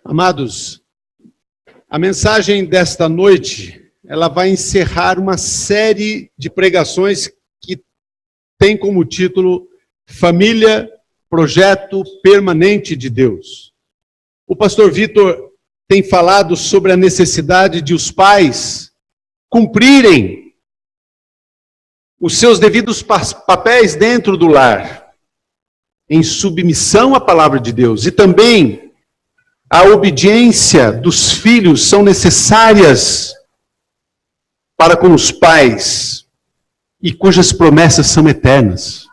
Amados, a mensagem desta noite, ela vai encerrar uma série de pregações que tem como título Família, Projeto Permanente de Deus. O pastor Vitor tem falado sobre a necessidade de os pais cumprirem os seus devidos papéis dentro do lar, em submissão à palavra de Deus, e também a obediência dos filhos são necessárias para com os pais e cujas promessas são eternas.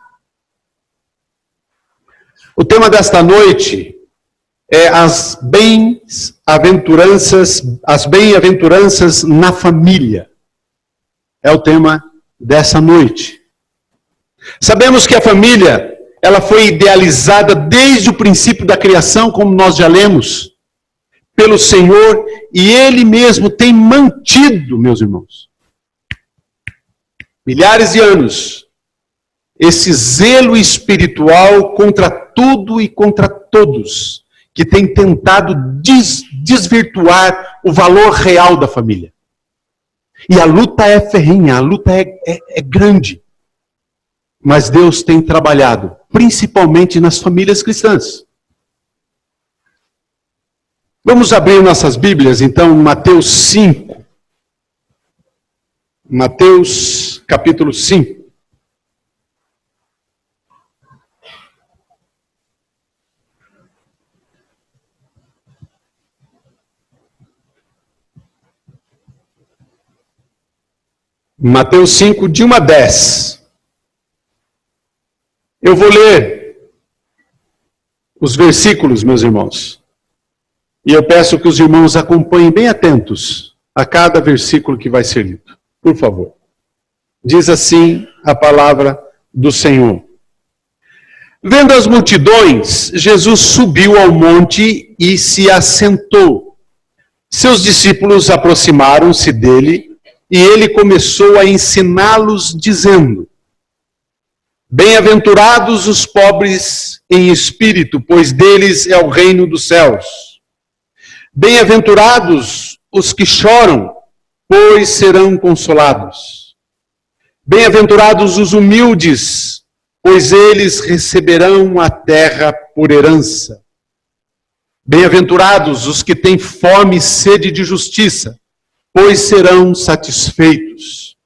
O tema desta noite é as bem-aventuranças na família. É o tema dessa noite. Sabemos que a família, ela foi idealizada desde o princípio da criação, como nós já lemos, pelo Senhor, e Ele mesmo tem mantido, meus irmãos, milhares de anos, esse zelo espiritual contra tudo e contra todos, que tem tentado desvirtuar o valor real da família. E a luta é ferrenha, a luta é grande. Mas Deus tem trabalhado, principalmente nas famílias cristãs. Vamos abrir nossas Bíblias, então, Mateus 5. Mateus, capítulo 5. Mateus 5, de 1 a 10. Eu vou ler os versículos, meus irmãos. E eu peço que os irmãos acompanhem bem atentos a cada versículo que vai ser lido. Por favor. Diz assim a palavra do Senhor. Vendo as multidões, Jesus subiu ao monte e se assentou. Seus discípulos aproximaram-se dele e ele começou a ensiná-los, dizendo: Bem-aventurados os pobres em espírito, pois deles é o reino dos céus. Bem-aventurados os que choram, pois serão consolados. Bem-aventurados os humildes, pois eles receberão a terra por herança. Bem-aventurados os que têm fome e sede de justiça, pois serão satisfeitos.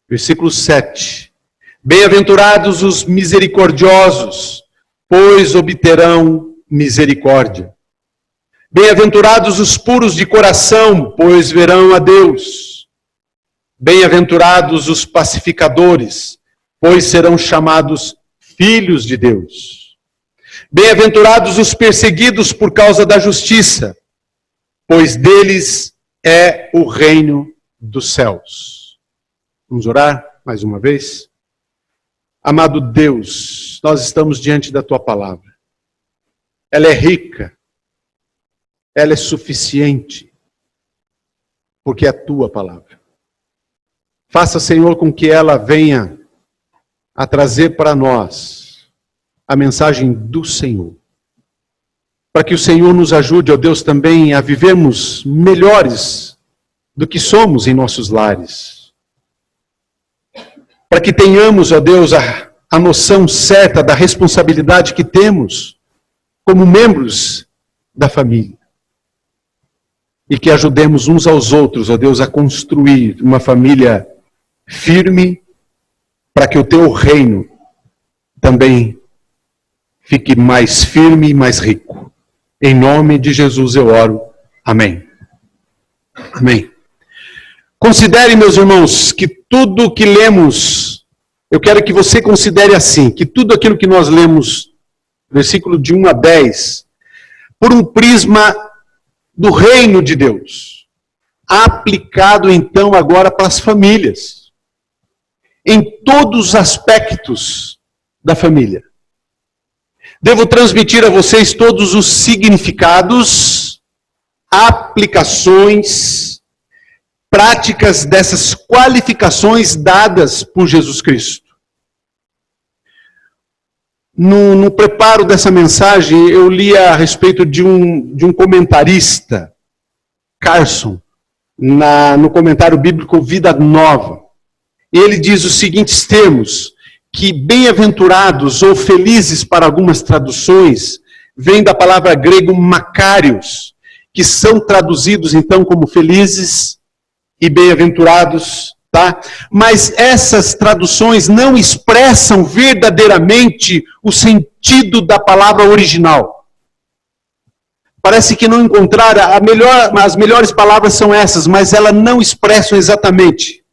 Versículo 7. Bem-aventurados os misericordiosos, pois obterão misericórdia. Bem-aventurados os puros de coração, pois verão a Deus. Bem-aventurados os pacificadores, pois serão chamados filhos de Deus. Bem-aventurados os perseguidos por causa da justiça, pois deles é o reino dos céus. Vamos orar mais uma vez? Amado Deus, nós estamos diante da Tua palavra. Ela é rica, ela é suficiente, porque é a Tua palavra. Faça, Senhor, com que ela venha a trazer para nós a mensagem do Senhor. Para que o Senhor nos ajude, ó Deus, também a vivermos melhores do que somos em nossos lares. Para que tenhamos, ó Deus, a noção certa da responsabilidade que temos como membros da família. E que ajudemos uns aos outros, ó Deus, a construir uma família firme, para que o Teu reino também fique mais firme e mais rico. Em nome de Jesus eu oro. Amém. Amém. Considere, meus irmãos, que tudo que lemos, eu quero que você considere assim, que tudo aquilo que nós lemos, versículo de 1 a 10, por um prisma do reino de Deus, aplicado então agora para as famílias, em todos os aspectos da família. Devo transmitir a vocês todos os significados, aplicações, práticas dessas qualificações dadas por Jesus Cristo. No preparo dessa mensagem, eu li a respeito de um comentarista, Carson, no comentário bíblico Vida Nova. Ele diz os seguintes termos, que bem-aventurados ou felizes para algumas traduções, vem da palavra grego makarios, que são traduzidos então como felizes e bem-aventurados, tá? Mas essas traduções não expressam verdadeiramente o sentido da palavra original. Parece que não encontraram, as melhores palavras são essas, mas elas não expressam exatamente.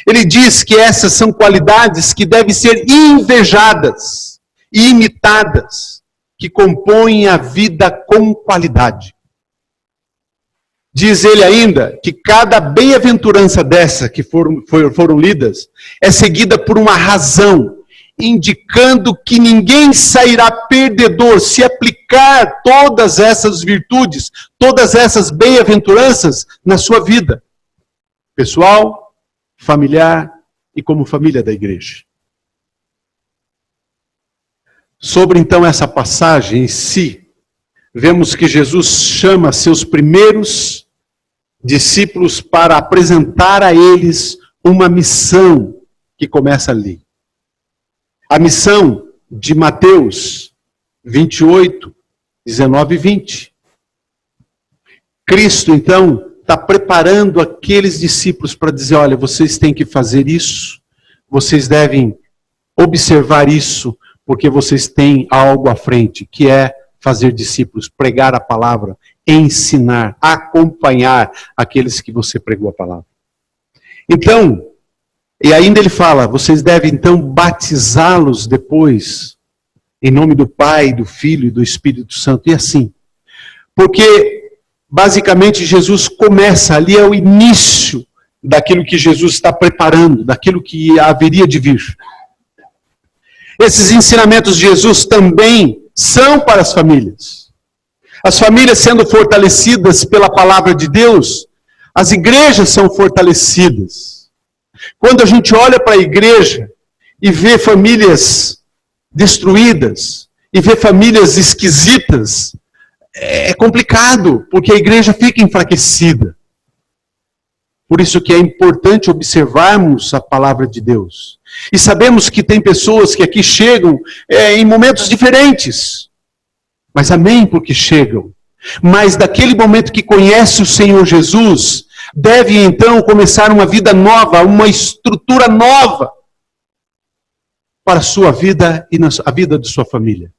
Ele diz que essas são qualidades que devem ser invejadas e imitadas, que compõem a vida com qualidade. Diz ele ainda que cada bem-aventurança dessa que foram lidas é seguida por uma razão, indicando que ninguém sairá perdedor se aplicar todas essas virtudes, todas essas bem-aventuranças na sua vida pessoal, familiar e como família da igreja. Sobre então essa passagem em si, vemos que Jesus chama seus primeiros discípulos para apresentar a eles uma missão que começa ali. A missão de Mateus 28, 19 e 20. Cristo, então, está preparando aqueles discípulos para dizer, olha, vocês têm que fazer isso, vocês devem observar isso, porque vocês têm algo à frente, que é fazer discípulos, pregar a palavra, ensinar, acompanhar aqueles que você pregou a palavra. Então, e ainda ele fala, vocês devem então batizá-los depois, em nome do Pai, do Filho e do Espírito Santo, e assim. Porque, basicamente, Jesus começa, ali é o início daquilo que Jesus está preparando, daquilo que haveria de vir. Esses ensinamentos de Jesus também são para as famílias. As famílias sendo fortalecidas pela palavra de Deus, as igrejas são fortalecidas. Quando a gente olha para a igreja e vê famílias destruídas, e vê famílias esquisitas, é complicado, porque a igreja fica enfraquecida. Por isso que é importante observarmos a palavra de Deus. E sabemos que tem pessoas que aqui chegam em momentos diferentes. Mas amém porque chegam. Mas daquele momento que conhece o Senhor Jesus, deve então começar uma vida nova, uma estrutura nova para a sua vida e a vida de sua família.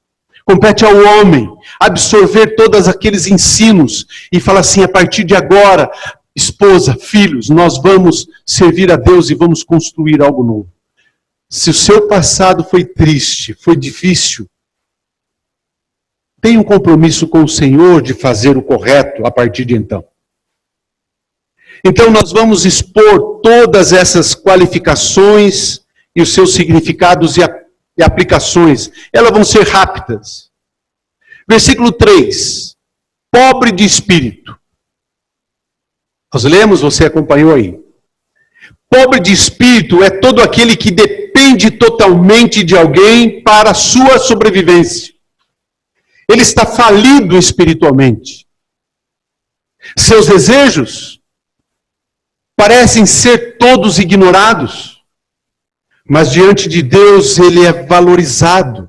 Compete ao homem absorver todos aqueles ensinos e falar assim, a partir de agora, esposa, filhos, nós vamos servir a Deus e vamos construir algo novo. Se o seu passado foi triste, foi difícil, tenha um compromisso com o Senhor de fazer o correto a partir de então. Então nós vamos expor todas essas qualificações e os seus significados e aplicações. Elas vão ser rápidas. Versículo 3. Pobre de espírito. Nós lemos, você acompanhou aí. Pobre de espírito é todo aquele que depende totalmente de alguém para a sua sobrevivência. Ele está falido espiritualmente. Seus desejos parecem ser todos ignorados, mas diante de Deus ele é valorizado.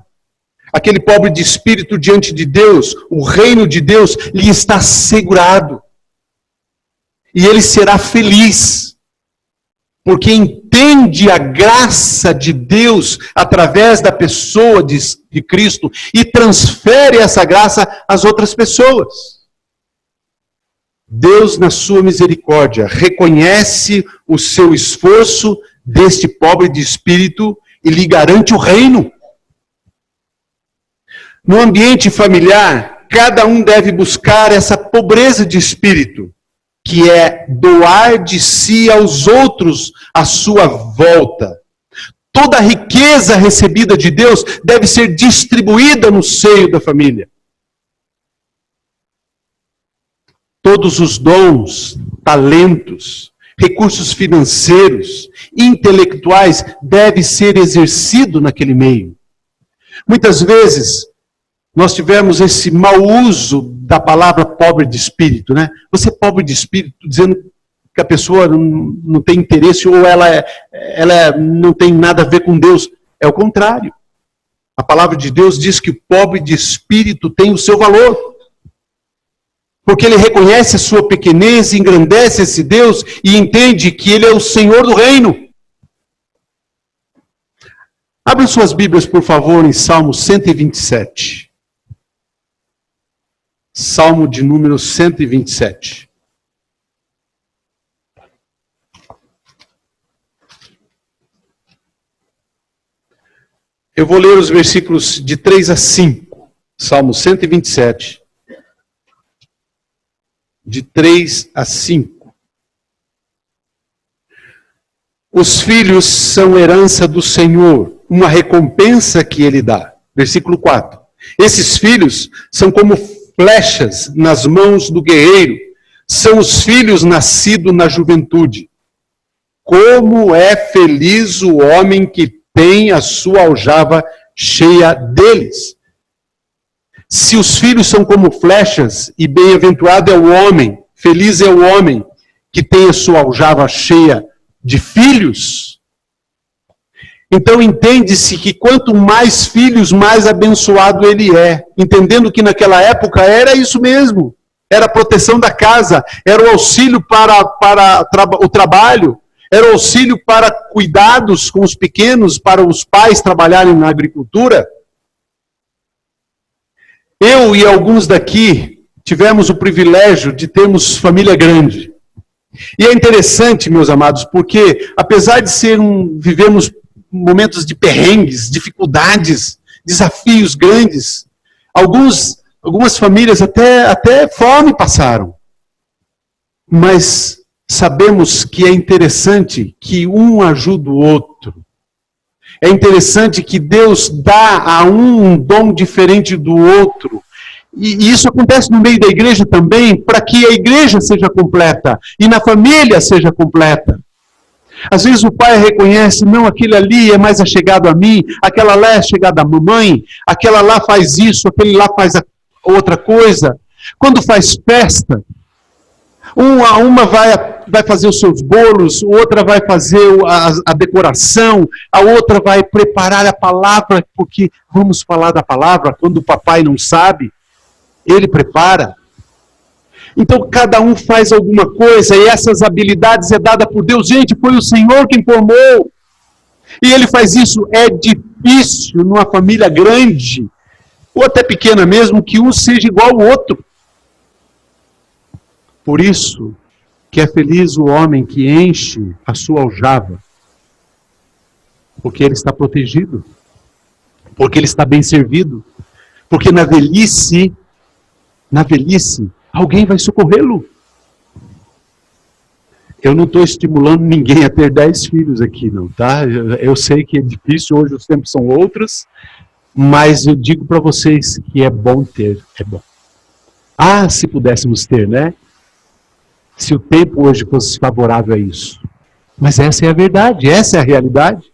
Aquele pobre de espírito diante de Deus, o reino de Deus lhe está assegurado. E ele será feliz, porque entende a graça de Deus através da pessoa de Cristo e transfere essa graça às outras pessoas. Deus, na sua misericórdia, reconhece o seu esforço deste pobre de espírito e lhe garante o reino. No ambiente familiar, cada um deve buscar essa pobreza de espírito, que é doar de si aos outros à sua volta. Toda a riqueza recebida de Deus deve ser distribuída no seio da família. Todos os dons, talentos, recursos financeiros, intelectuais devem ser exercidos naquele meio. Muitas vezes nós tivemos esse mau uso da palavra pobre de espírito, né? Você é pobre de espírito, dizendo que a pessoa não tem interesse ou ela não tem nada a ver com Deus. É o contrário. A palavra de Deus diz que o pobre de espírito tem o seu valor. Porque ele reconhece a sua pequenez, engrandece esse Deus e entende que ele é o Senhor do reino. Abra suas Bíblias, por favor, em Salmo 127. Salmo de número 127. Eu vou ler os versículos de 3 a 5. Salmo 127. De 3 a 5. Os filhos são herança do Senhor, uma recompensa que Ele dá. Versículo 4. Esses filhos são como flechas nas mãos do guerreiro, são os filhos nascidos na juventude. Como é feliz o homem que tem a sua aljava cheia deles. Se os filhos são como flechas, e bem-aventurado é o homem, feliz é o homem que tem a sua aljava cheia de filhos. Então entende-se que quanto mais filhos, mais abençoado ele é. Entendendo que naquela época era isso mesmo. Era a proteção da casa, era o auxílio para o trabalho, era o auxílio para cuidados com os pequenos, para os pais trabalharem na agricultura. Eu e alguns daqui tivemos o privilégio de termos família grande. E é interessante, meus amados, porque apesar de vivemos momentos de perrengues, dificuldades, desafios grandes, algumas famílias até fome passaram. Mas sabemos que é interessante que um ajuda o outro. É interessante que Deus dá a um dom diferente do outro. E isso acontece no meio da igreja também, para que a igreja seja completa e na família seja completa. Às vezes o pai reconhece, não, aquele ali é mais achegado a mim, aquela lá é chegada à mamãe, aquela lá faz isso, aquele lá faz outra coisa. Quando faz festa, uma vai fazer os seus bolos, outra vai fazer a decoração, a outra vai preparar a palavra, porque vamos falar da palavra, quando o papai não sabe, ele prepara. Então cada um faz alguma coisa e essas habilidades é dada por Deus. Gente, foi o Senhor quem formou. E ele faz isso. É difícil numa família grande, ou até pequena mesmo, que um seja igual ao outro. Por isso que é feliz o homem que enche a sua aljava. Porque ele está protegido. Porque ele está bem servido. Porque na velhice, alguém vai socorrê-lo. Eu não estou estimulando ninguém a ter 10 filhos aqui, não, tá? Eu sei que é difícil, hoje os tempos são outros, mas eu digo para vocês que é bom ter, é bom. Ah, se pudéssemos ter, né? Se o tempo hoje fosse favorável a isso. Mas essa é a verdade, essa é a realidade.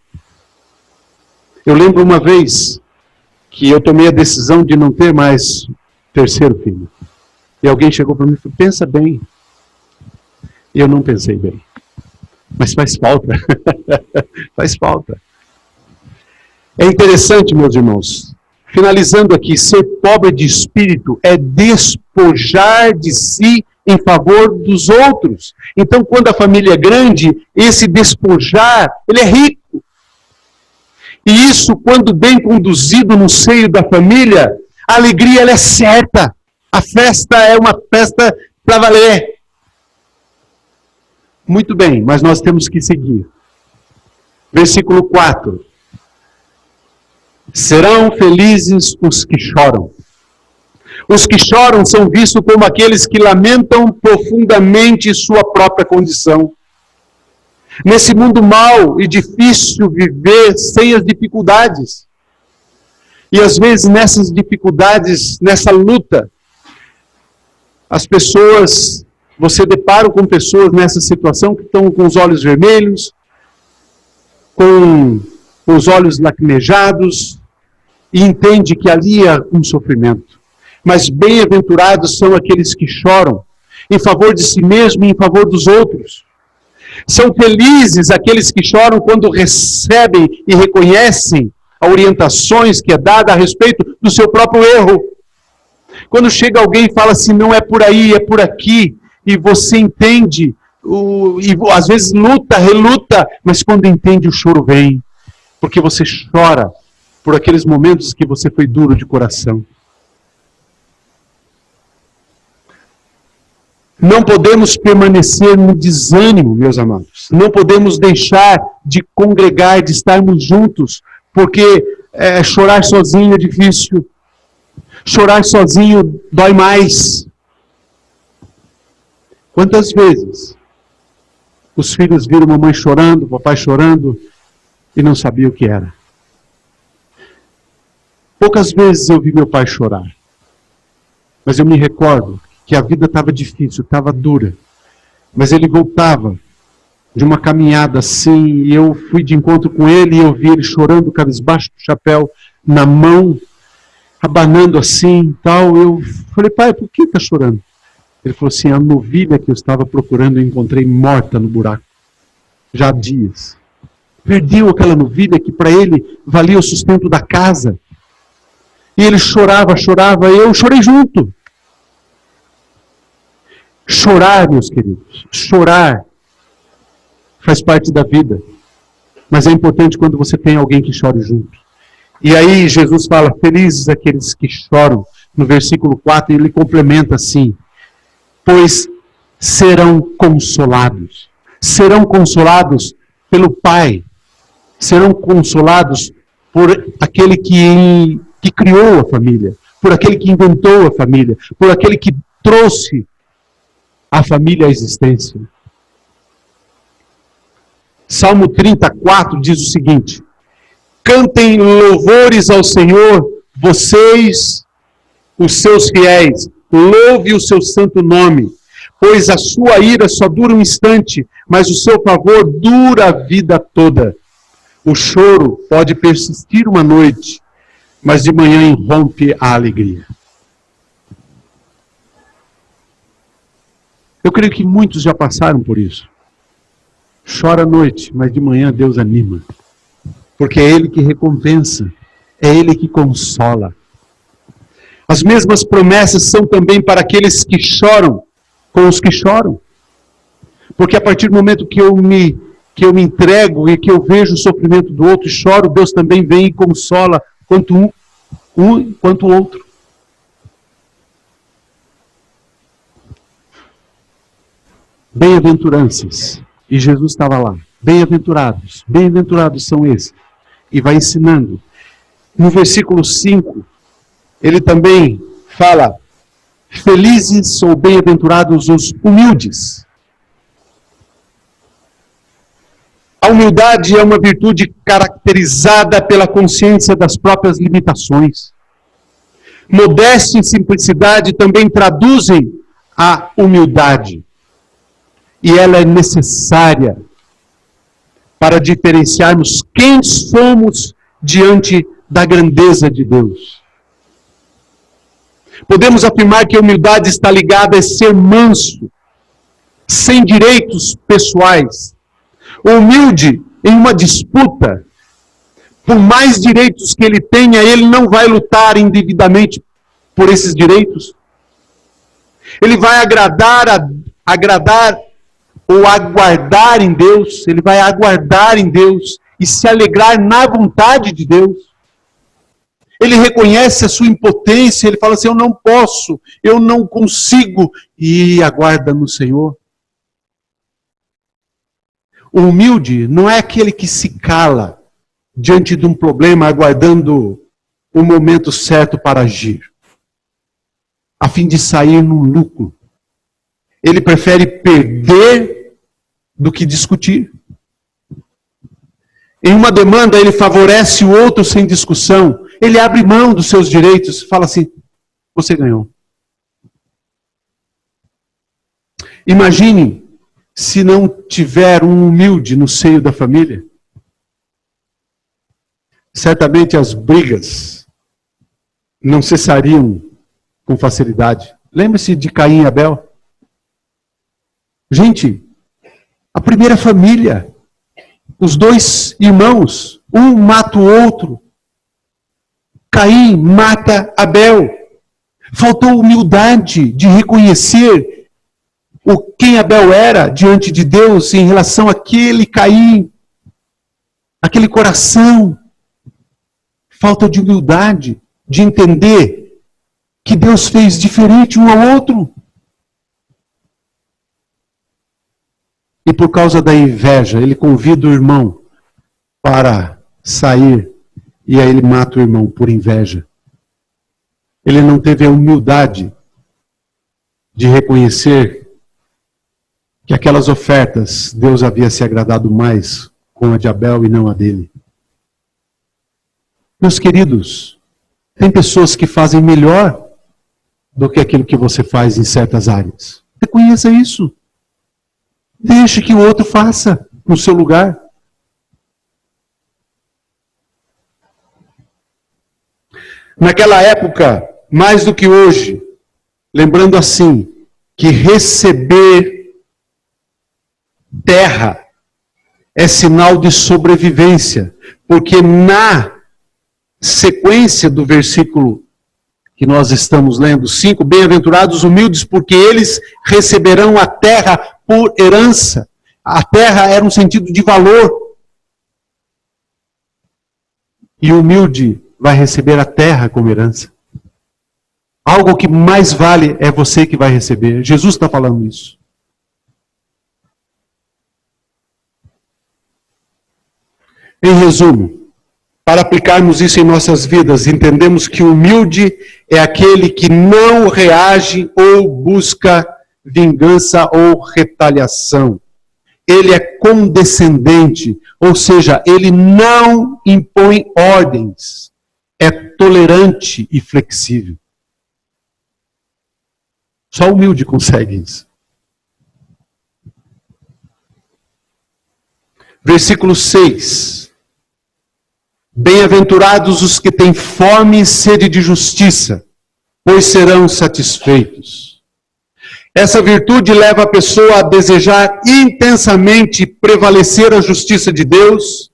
Eu lembro uma vez que eu tomei a decisão de não ter mais terceiro filho. E alguém chegou para mim e falou, pensa bem. E eu não pensei bem. Mas faz falta. Faz falta. É interessante, meus irmãos. Finalizando aqui, ser pobre de espírito é despojar de si em favor dos outros. Então, quando a família é grande, esse despojar, ele é rico. E isso, quando bem conduzido no seio da família, a alegria ela é certa. A festa é uma festa para valer. Muito bem, mas nós temos que seguir. Versículo 4. Serão felizes os que choram. Os que choram são vistos como aqueles que lamentam profundamente sua própria condição. Nesse mundo mau e difícil viver sem as dificuldades. E às vezes nessas dificuldades, nessa luta, as pessoas, você depara com pessoas nessa situação que estão com os olhos vermelhos, com os olhos lacrimejados, e entende que ali há um sofrimento. Mas bem-aventurados são aqueles que choram em favor de si mesmo e em favor dos outros. São felizes aqueles que choram quando recebem e reconhecem as orientações que é dada a respeito do seu próprio erro. Quando chega alguém e fala assim, não é por aí, é por aqui, e você entende, e às vezes luta, reluta, mas quando entende o choro vem, porque você chora por aqueles momentos que você foi duro de coração. Não podemos permanecer no desânimo, meus amados. Não podemos deixar de congregar, de estarmos juntos, porque chorar sozinho é difícil. Chorar sozinho dói mais. Quantas vezes os filhos viram a mamãe chorando, o papai chorando, e não sabia o que era? Poucas vezes eu vi meu pai chorar. Mas eu me recordo que a vida estava difícil, estava dura. Mas ele voltava de uma caminhada assim, e eu fui de encontro com ele, e eu vi ele chorando, cabisbaixo do chapéu, na mão, abanando assim, tal. Eu falei, pai, por que está chorando? Ele falou assim, a novilha que eu estava procurando eu encontrei morta no buraco, já há dias. Perdeu aquela novilha que para ele valia o sustento da casa. E ele chorava, chorava, e eu chorei junto. Chorar, meus queridos, chorar faz parte da vida. Mas é importante quando você tem alguém que chore junto. E aí Jesus fala, felizes aqueles que choram, no versículo 4, e ele complementa assim, pois serão consolados. Serão consolados pelo Pai. Serão consolados por aquele que criou a família, por aquele que inventou a família, por aquele que trouxe a família à existência. Salmo 34 diz o seguinte, cantem louvores ao Senhor, vocês, os seus fiéis, louve o seu santo nome, pois a sua ira só dura um instante, mas o seu favor dura a vida toda. O choro pode persistir uma noite, mas de manhã irrompe a alegria. Eu creio que muitos já passaram por isso. Chora à noite, mas de manhã Deus anima. Porque é Ele que recompensa, é Ele que consola. As mesmas promessas são também para aqueles que choram com os que choram. Porque a partir do momento que eu me entrego e que eu vejo o sofrimento do outro e choro, Deus também vem e consola quanto um quanto o outro. Bem-aventuranças. E Jesus estava lá. Bem-aventurados. Bem-aventurados são esses. E vai ensinando. No versículo 5, ele também fala, felizes ou bem-aventurados os humildes. A humildade é uma virtude caracterizada pela consciência das próprias limitações. Modéstia e simplicidade também traduzem a humildade. E ela é necessária para diferenciarmos quem somos diante da grandeza de Deus. Podemos afirmar que a humildade está ligada a ser manso, sem direitos pessoais. O humilde, em uma disputa, por mais direitos que ele tenha, ele não vai lutar indevidamente por esses direitos. Ele vai agradar ou aguardar em Deus, ele vai aguardar em Deus e se alegrar na vontade de Deus. Ele reconhece a sua impotência, ele fala assim, eu não posso, eu não consigo, e aguarda no Senhor. O humilde não é aquele que se cala diante de um problema, aguardando o momento certo para agir, a fim de sair num lucro. Ele prefere perder do que discutir. Em uma demanda, ele favorece o outro sem discussão. Ele abre mão dos seus direitos e fala assim, você ganhou. Imagine se não tiver um humilde no seio da família. Certamente as brigas não cessariam com facilidade. Lembre-se de Caim e Abel. Gente, a primeira família, os dois irmãos, um mata o outro. Caim mata Abel. Faltou humildade de reconhecer quem Abel era diante de Deus em relação àquele Caim, aquele coração. Falta de humildade de entender que Deus fez diferente um ao outro. E por causa da inveja, ele convida o irmão para sair e aí ele mata o irmão por inveja. Ele não teve a humildade de reconhecer que aquelas ofertas Deus havia se agradado mais com a de Abel e não a dele. Meus queridos, tem pessoas que fazem melhor do que aquilo que você faz em certas áreas. Reconheça isso. Deixe que o outro faça no seu lugar. Naquela época, mais do que hoje, lembrando assim, que receber terra é sinal de sobrevivência, porque na sequência do versículo que nós estamos lendo, 5, bem-aventurados humildes, porque eles receberão a terra por herança. A terra era um sentido de valor. E o humilde vai receber a terra como herança. Algo que mais vale é você que vai receber. Jesus está falando isso. Em resumo, para aplicarmos isso em nossas vidas, entendemos que o humilde é aquele que não reage ou busca vingança ou retaliação. Ele é condescendente, ou seja, ele não impõe ordens. É tolerante e flexível. Só o humilde consegue isso. Versículo 6. Bem-aventurados os que têm fome e sede de justiça, pois serão satisfeitos. Essa virtude leva a pessoa a desejar intensamente prevalecer a justiça de Deus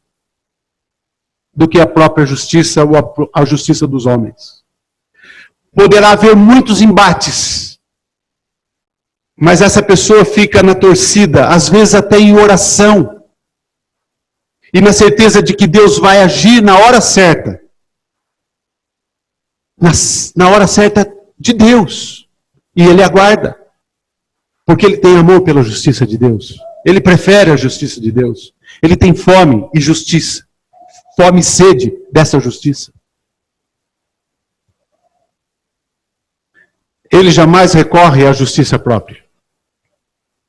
do que a própria justiça ou a justiça dos homens. Poderá haver muitos embates, mas essa pessoa fica na torcida, às vezes até em oração, e na certeza de que Deus vai agir na hora certa. Na hora certa de Deus. E ele aguarda. Porque ele tem amor pela justiça de Deus. Ele prefere a justiça de Deus. Ele tem fome e justiça. Fome e sede dessa justiça. Ele jamais recorre à justiça própria.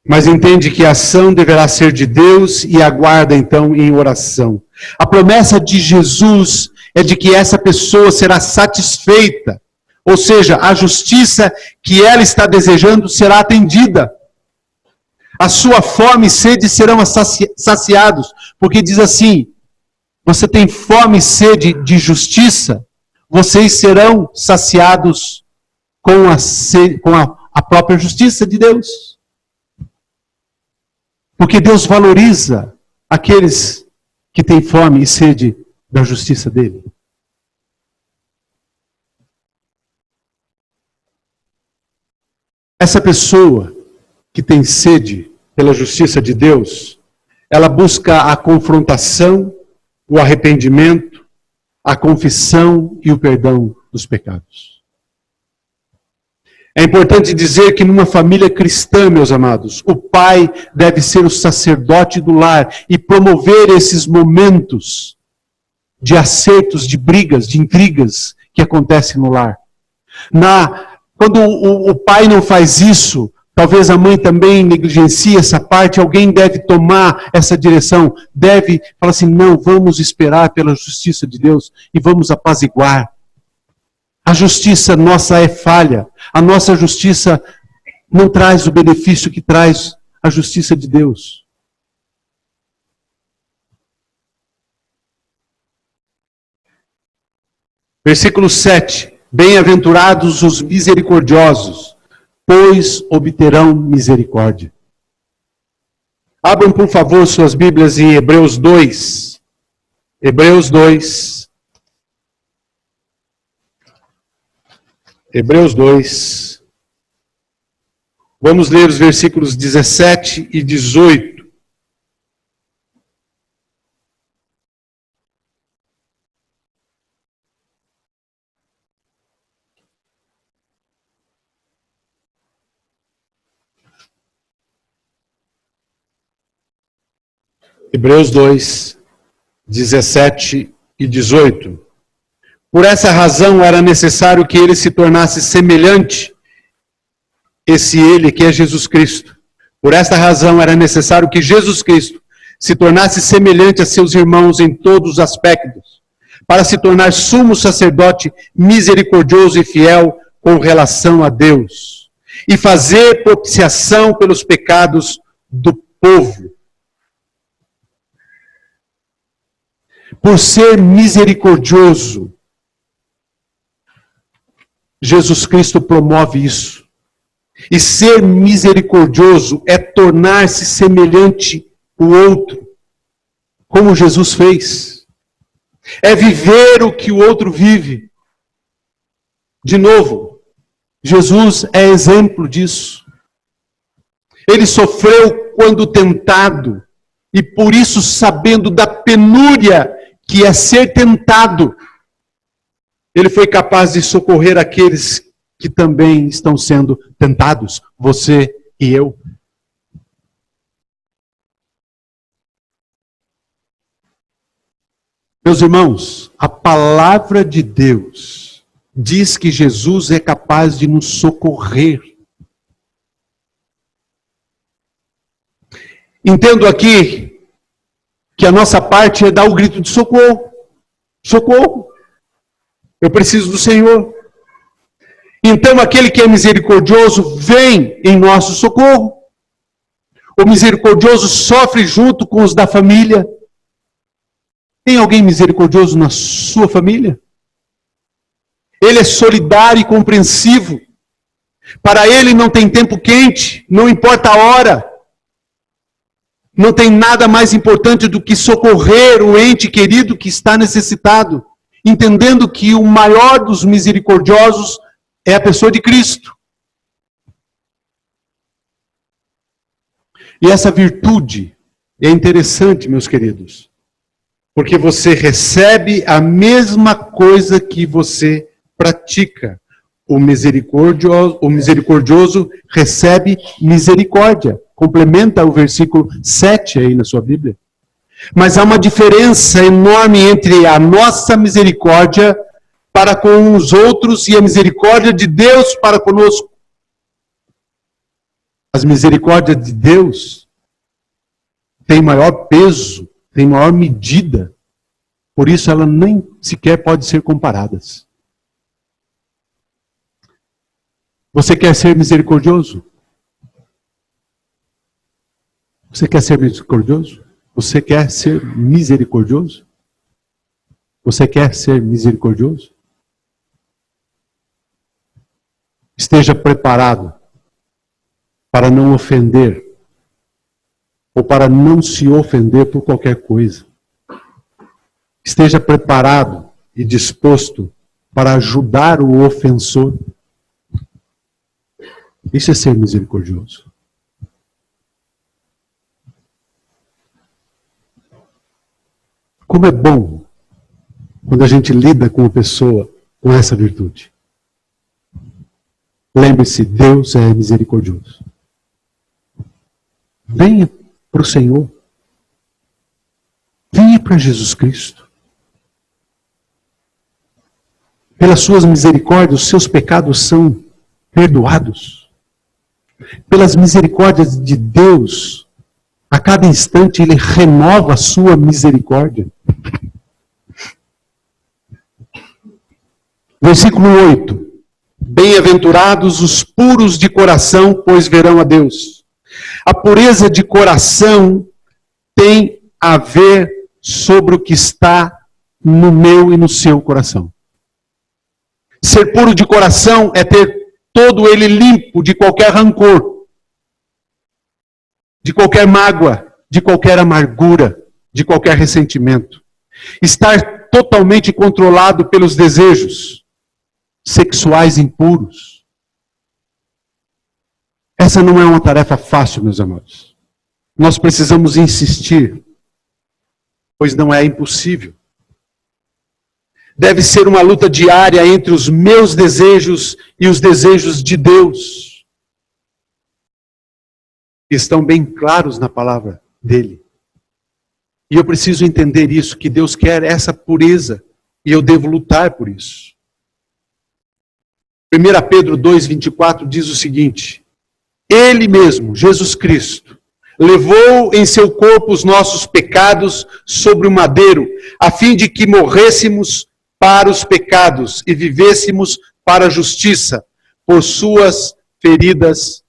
Mas entende que a ação deverá ser de Deus e aguarda então em oração. A promessa de Jesus é de que essa pessoa será satisfeita. Ou seja, a justiça que ela está desejando será atendida. A sua fome e sede serão saciados. Porque diz assim, você tem fome e sede de justiça, vocês serão saciados com a própria justiça de Deus. Porque Deus valoriza aqueles que têm fome e sede da justiça dele. Essa pessoa que tem sede pela justiça de Deus, ela busca a confrontação, o arrependimento, a confissão e o perdão dos pecados. É importante dizer que numa família cristã, meus amados, o pai deve ser o sacerdote do lar e promover esses momentos de acertos, de brigas, de intrigas que acontecem no lar. Quando o pai não faz isso, talvez a mãe também negligencie essa parte, alguém deve tomar essa direção, deve falar assim, não, vamos esperar pela justiça de Deus e vamos apaziguar. A justiça nossa é falha. A nossa justiça não traz o benefício que traz a justiça de Deus. Versículo 7. Bem-aventurados os misericordiosos, pois obterão misericórdia. Abram, por favor, suas Bíblias em Hebreus 2. Hebreus 2. Hebreus 2. Vamos ler os versículos 17 e 18. Hebreus 2, 17 e 18. Por essa razão era necessário que ele se tornasse semelhante, esse ele que é Jesus Cristo. Por essa razão era necessário que Jesus Cristo se tornasse semelhante a seus irmãos em todos os aspectos, para se tornar sumo sacerdote misericordioso e fiel com relação a Deus, e fazer propiciação pelos pecados do povo. Por ser misericordioso, Jesus Cristo promove isso. E ser misericordioso é tornar-se semelhante ao outro, como Jesus fez. É viver o que o outro vive. De novo, Jesus é exemplo disso. Ele sofreu quando tentado, e por isso, sabendo da penúria que é ser tentado, ele foi capaz de socorrer aqueles que também estão sendo tentados, você e eu. Meus irmãos, a palavra de Deus diz que Jesus é capaz de nos socorrer. Entendo aqui que a nossa parte é dar o grito de socorro. Socorro. Eu preciso do Senhor. Então aquele que é misericordioso vem em nosso socorro. O misericordioso sofre junto com os da família. Tem alguém misericordioso na sua família? Ele é solidário e compreensivo. Para ele não tem tempo quente, não importa a hora. Não tem nada mais importante do que socorrer o ente querido que está necessitado, entendendo que o maior dos misericordiosos é a pessoa de Cristo. E essa virtude é interessante, meus queridos, porque você recebe a mesma coisa que você pratica. O misericordioso recebe misericórdia. Complementa o versículo 7 aí na sua Bíblia. Mas há uma diferença enorme entre a nossa misericórdia para com os outros e a misericórdia de Deus para conosco. As misericórdias de Deus têm maior peso, têm maior medida. Por isso ela nem sequer pode ser comparadas. Você quer ser misericordioso? Você quer ser misericordioso? Você quer ser misericordioso? Você quer ser misericordioso? Esteja preparado para não ofender ou para não se ofender por qualquer coisa. Esteja preparado e disposto para ajudar o ofensor. Isso é ser misericordioso. Como é bom quando a gente lida com uma pessoa com essa virtude. Lembre-se, Deus é misericordioso. Venha para o Senhor. Venha para Jesus Cristo. Pelas suas misericórdias, os seus pecados são perdoados. Pelas misericórdias de Deus, a cada instante Ele renova a sua misericórdia. Versículo 8. Bem-aventurados os puros de coração, pois verão a Deus. A pureza de coração tem a ver sobre o que está no meu e no seu coração. Ser puro de coração é ter todo ele limpo de qualquer rancor, de qualquer mágoa, de qualquer amargura, de qualquer ressentimento. Estar totalmente controlado pelos desejos sexuais impuros. Essa não é uma tarefa fácil, meus amados. Nós precisamos insistir, pois não é impossível. Deve ser uma luta diária entre os meus desejos e os desejos de Deus. Estão bem claros na palavra dele. E eu preciso entender isso, que Deus quer essa pureza, e eu devo lutar por isso. 1 Pedro 2,24 diz o seguinte: Ele mesmo, Jesus Cristo, levou em seu corpo os nossos pecados sobre o madeiro, a fim de que morrêssemos para os pecados e vivêssemos para a justiça. Por suas feridas,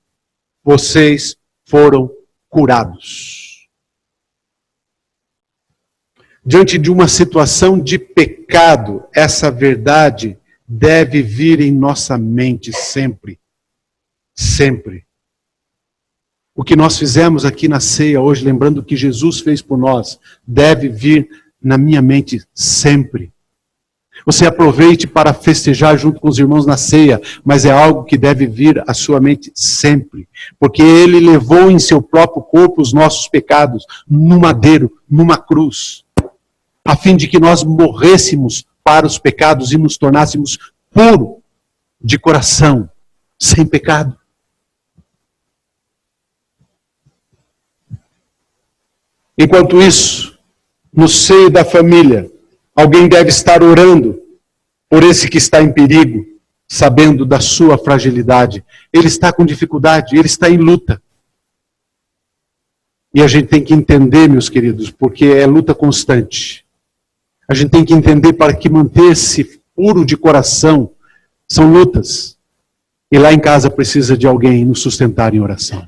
vocês foram curados. Diante de uma situação de pecado, essa verdade deve vir em nossa mente sempre. Sempre. O que nós fizemos aqui na ceia hoje, lembrando o que Jesus fez por nós, deve vir na minha mente sempre. Você aproveite para festejar junto com os irmãos na ceia, mas é algo que deve vir à sua mente sempre. Porque Ele levou em seu próprio corpo os nossos pecados, no madeiro, numa cruz, a fim de que nós morrêssemos para os pecados e nos tornássemos puros de coração, sem pecado. Enquanto isso, no seio da família, alguém deve estar orando por esse que está em perigo, sabendo da sua fragilidade. Ele está com dificuldade, ele está em luta. E a gente tem que entender, meus queridos, porque é luta constante. A gente tem que entender para que manter-se puro de coração são lutas. E lá em casa precisa de alguém nos sustentar em oração.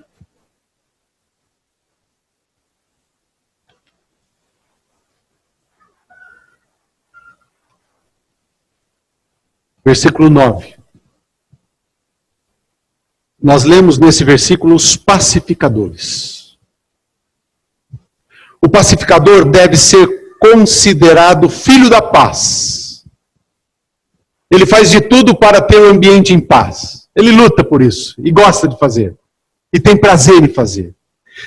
Versículo 9. Nós lemos nesse versículo os pacificadores. O pacificador deve ser considerado filho da paz. Ele faz de tudo para ter o ambiente em paz. Ele luta por isso e gosta de fazer. E tem prazer em fazer.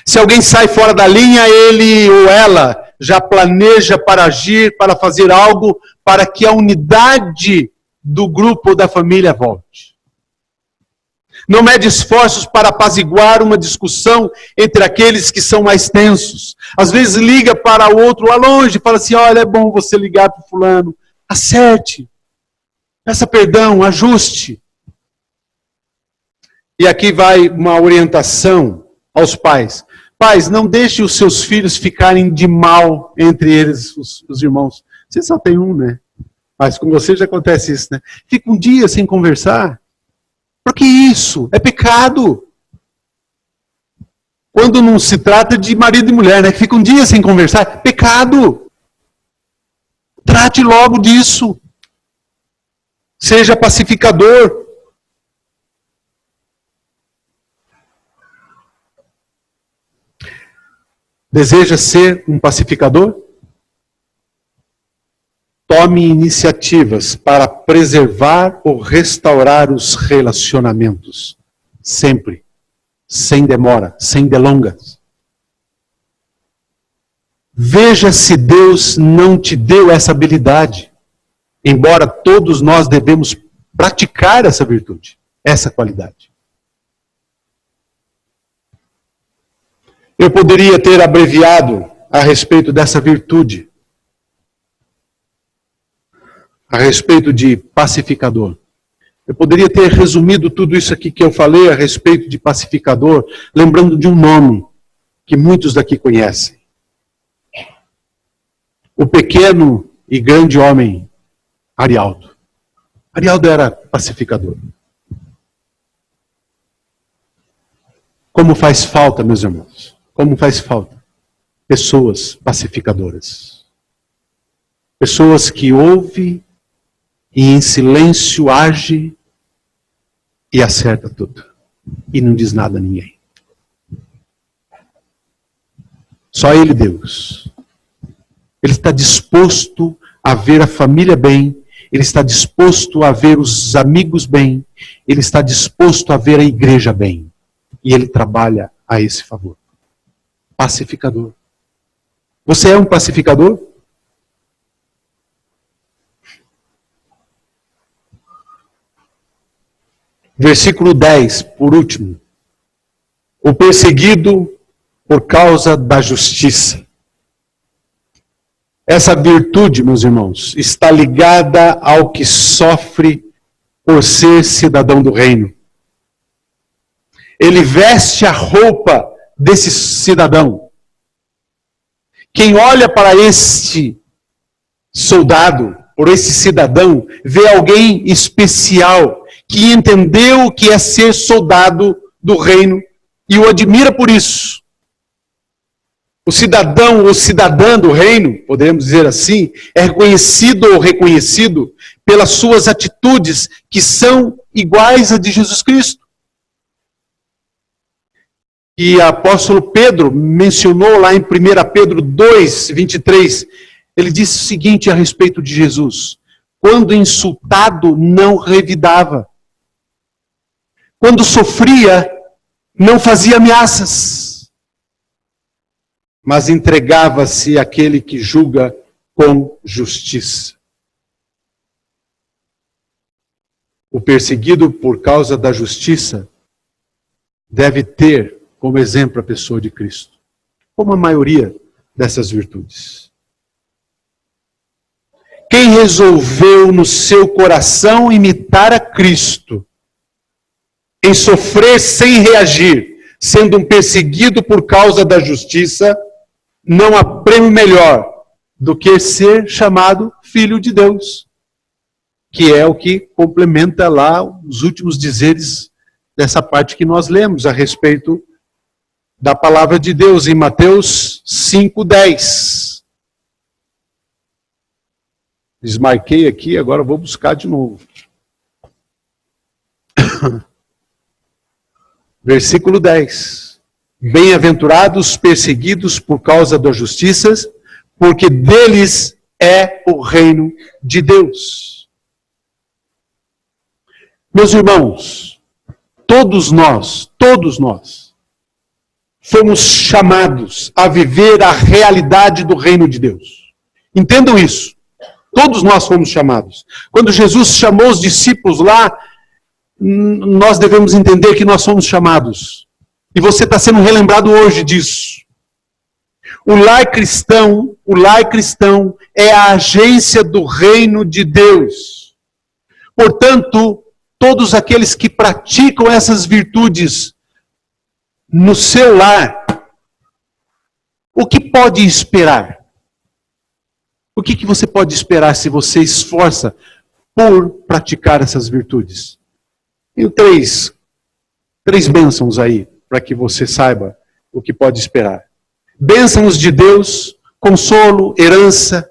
Se alguém sai fora da linha, ele ou ela já planeja para agir, para fazer algo para que a unidade do grupo ou da família volte. Não mede esforços para apaziguar uma discussão entre aqueles que são mais tensos. Às vezes liga para o outro lá longe e fala assim: olha, é bom você ligar para o fulano. Acerte. Peça perdão, ajuste. E aqui vai uma orientação aos pais. Pais, não deixe os seus filhos ficarem de mal entre eles, os irmãos. Você só tem um, né? Mas com você já acontece isso, né? Fica um dia sem conversar. Porque isso é pecado. Quando não se trata de marido e mulher, né? Fica um dia sem conversar, pecado. Trate logo disso. Seja pacificador. Deseja ser um pacificador? Tome iniciativas para preservar ou restaurar os relacionamentos. Sempre. Sem demora, sem delongas. Veja se Deus não te deu essa habilidade. Embora todos nós devemos praticar essa virtude, essa qualidade. Eu poderia ter abreviado a respeito dessa virtude. A respeito de pacificador. Eu poderia ter resumido tudo isso aqui que eu falei a respeito de pacificador, lembrando de um nome que muitos daqui conhecem. O pequeno e grande homem Arialdo. Arialdo era pacificador. Como faz falta, meus irmãos, como faz falta pessoas pacificadoras. Pessoas que ouvem e em silêncio age e acerta tudo. E não diz nada a ninguém. Só Ele, Deus. Ele está disposto a ver a família bem, Ele está disposto a ver os amigos bem, Ele está disposto a ver a igreja bem. E Ele trabalha a esse favor. Pacificador. Você é um pacificador? Versículo 10, por último. O perseguido por causa da justiça. Essa virtude, meus irmãos, está ligada ao que sofre por ser cidadão do reino. Ele veste a roupa desse cidadão. Quem olha para este soldado, por esse cidadão, vê alguém especial, que entendeu o que é ser soldado do reino e o admira por isso. O cidadão ou cidadã do reino, podemos dizer assim, é reconhecido ou reconhecido pelas suas atitudes que são iguais a de Jesus Cristo. E o apóstolo Pedro mencionou lá em 1 Pedro 2, 23, ele disse o seguinte a respeito de Jesus: quando insultado, não revidava. Quando sofria, não fazia ameaças, mas entregava-se àquele que julga com justiça. O perseguido por causa da justiça deve ter como exemplo a pessoa de Cristo, como a maioria dessas virtudes. Quem resolveu no seu coração imitar a Cristo, em sofrer sem reagir, sendo um perseguido por causa da justiça, não há prêmio melhor do que ser chamado filho de Deus, que é o que complementa lá os últimos dizeres dessa parte que nós lemos a respeito da palavra de Deus em Mateus 5:10. Desmarquei aqui, agora vou buscar de novo. Versículo 10. Bem-aventurados perseguidos por causa da justiça, porque deles é o reino de Deus. Meus irmãos, todos nós, fomos chamados a viver a realidade do reino de Deus. Entendam isso. Todos nós fomos chamados. Quando Jesus chamou os discípulos lá, nós devemos entender que nós somos chamados. E você está sendo relembrado hoje disso. O lar cristão é a agência do reino de Deus. Portanto, todos aqueles que praticam essas virtudes no seu lar, o que pode esperar? O que você pode esperar se você esforça por praticar essas virtudes? Tenho três bênçãos aí, para que você saiba o que pode esperar. Bênçãos de Deus, consolo, herança,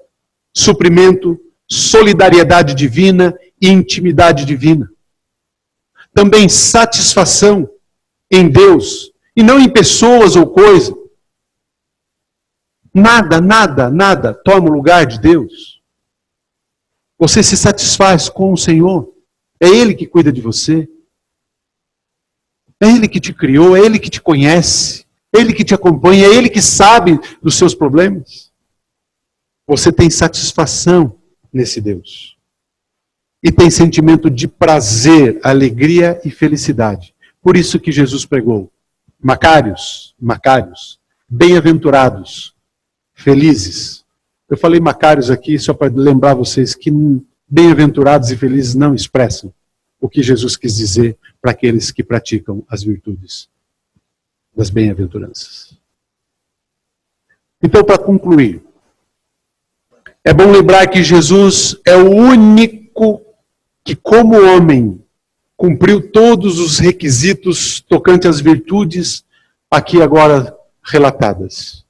suprimento, solidariedade divina e intimidade divina. Também satisfação em Deus, e não em pessoas ou coisas. Nada toma o lugar de Deus. Você se satisfaz com o Senhor. É Ele que cuida de você. É Ele que te criou, é Ele que te conhece, é Ele que te acompanha, é Ele que sabe dos seus problemas. Você tem satisfação nesse Deus. E tem sentimento de prazer, alegria e felicidade. Por isso que Jesus pregou: Macários, bem-aventurados, felizes. Eu falei Macários aqui só para lembrar vocês que bem-aventurados e felizes não expressam o que Jesus quis dizer para aqueles que praticam as virtudes das bem-aventuranças. Então, para concluir, é bom lembrar que Jesus é o único que, como homem, cumpriu todos os requisitos tocante às virtudes aqui agora relatadas.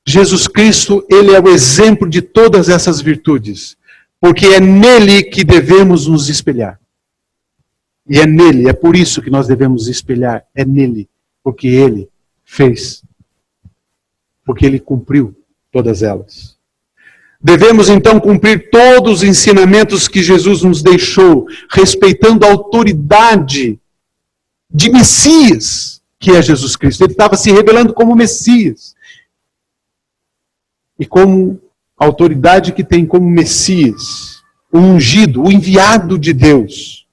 Jesus Cristo, Ele é o exemplo de todas essas virtudes, porque é nele que devemos nos espelhar. E é nele, é por isso que nós devemos espelhar, é nele, porque ele fez, porque ele cumpriu todas elas. Devemos então cumprir todos os ensinamentos que Jesus nos deixou, respeitando a autoridade de Messias, que é Jesus Cristo. Ele estava se revelando como Messias. E como a autoridade que tem como Messias, o ungido, o enviado de Deus,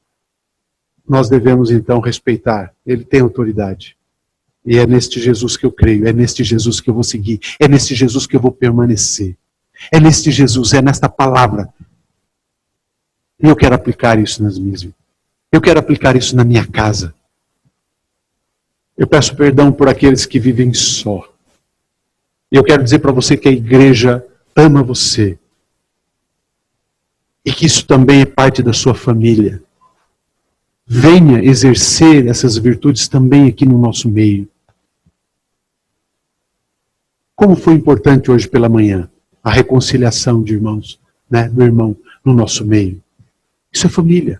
nós devemos então respeitar. Ele tem autoridade. E é neste Jesus que eu creio, é neste Jesus que eu vou seguir, é neste Jesus que eu vou permanecer. É neste Jesus, é nesta palavra. E eu quero aplicar isso nas minhas vidas. Eu quero aplicar isso na minha casa. Eu peço perdão por aqueles que vivem só. E eu quero dizer para você que a igreja ama você. E que isso também é parte da sua família. Venha exercer essas virtudes também aqui no nosso meio. Como foi importante hoje pela manhã a reconciliação de irmãos, né, do irmão no nosso meio. Isso é família.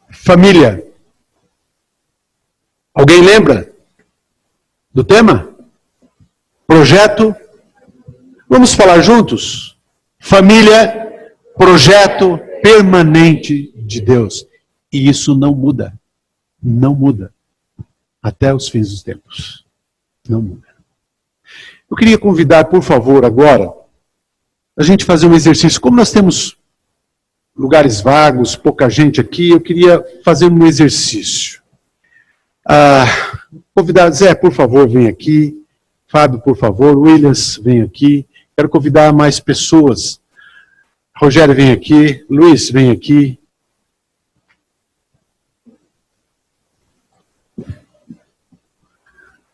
Família. Alguém lembra do tema? Projeto. Vamos falar juntos? Família, projeto permanente de Deus. E isso não muda. Não muda. Até os fins dos tempos. Não muda. Eu queria convidar, por favor, agora, a gente fazer um exercício. Como nós temos lugares vagos, pouca gente aqui, eu queria fazer um exercício. Convidar, Zé, por favor, vem aqui. Fábio, por favor. Williams, vem aqui. Quero convidar mais pessoas. Rogério, vem aqui. Luiz, vem aqui.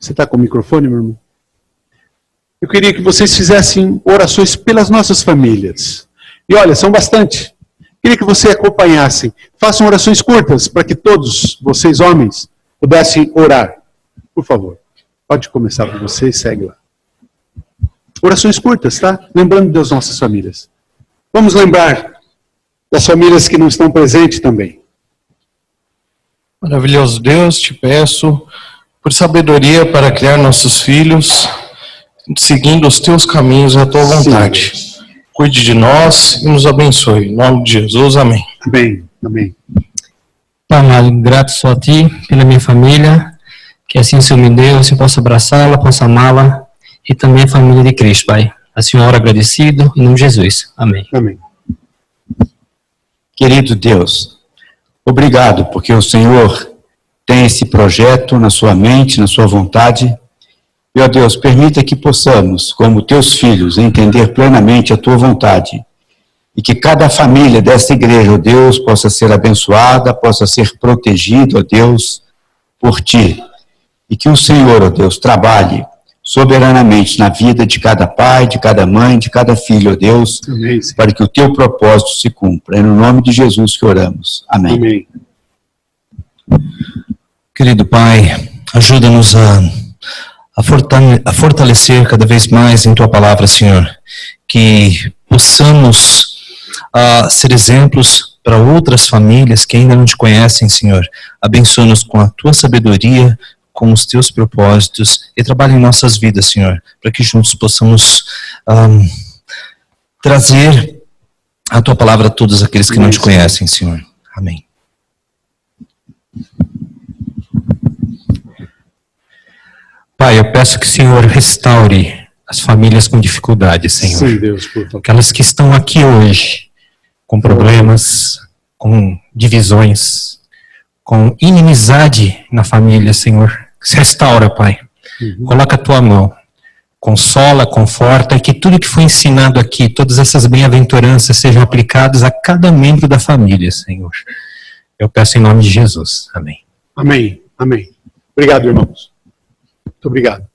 Você está com o microfone, meu irmão? Eu queria que vocês fizessem orações pelas nossas famílias. E olha, são bastante. Queria que vocês acompanhassem. Façam orações curtas para que todos vocês, homens, pudessem orar. Por favor. Pode começar com vocês, segue lá. Orações curtas, tá? Lembrando das nossas famílias. Vamos lembrar das famílias que não estão presentes também. Maravilhoso Deus, te peço por sabedoria para criar nossos filhos, seguindo os teus caminhos e a tua vontade. Sim. Cuide de nós e nos abençoe. Em nome de Jesus, amém. Amém, amém. Pai amado, grato sou a ti, pela minha família, que assim o Senhor me deu, assim posso abraçá-la, posso amá-la, e também a família de Cristo, Pai. A Senhora agradecido, em nome de Jesus. Amém. Amém. Querido Deus, obrigado porque o Senhor tem esse projeto na sua mente, na sua vontade. E, ó Deus, permita que possamos, como teus filhos, entender plenamente a tua vontade. E que cada família desta igreja, ó Deus, possa ser abençoada, possa ser protegida, ó Deus, por ti. E que o Senhor, ó Deus, trabalhe soberanamente na vida de cada pai, de cada mãe, de cada filho, ó Deus, amém, para que o teu propósito se cumpra. É no nome de Jesus que oramos. Amém. Amém. Querido Pai, ajuda-nos a fortalecer cada vez mais em Tua Palavra, Senhor. Que possamos ser exemplos para outras famílias que ainda não Te conhecem, Senhor. Abençoa-nos com a Tua sabedoria, com os Teus propósitos e trabalhe em nossas vidas, Senhor, para que juntos possamos trazer a Tua Palavra a todos aqueles que não Te conhecem, Senhor. Amém. Pai, eu peço que o Senhor restaure as famílias com dificuldades, Senhor. Sim, Deus, por favor. Aquelas que estão aqui hoje com problemas, com divisões, com inimizade na família, Senhor. Restaura, Pai. Coloca a Tua mão. Consola, conforta, e que tudo que foi ensinado aqui, todas essas bem-aventuranças sejam aplicadas a cada membro da família, Senhor. Eu peço em nome de Jesus. Amém. Amém. Amém. Obrigado, irmãos. Muito obrigado.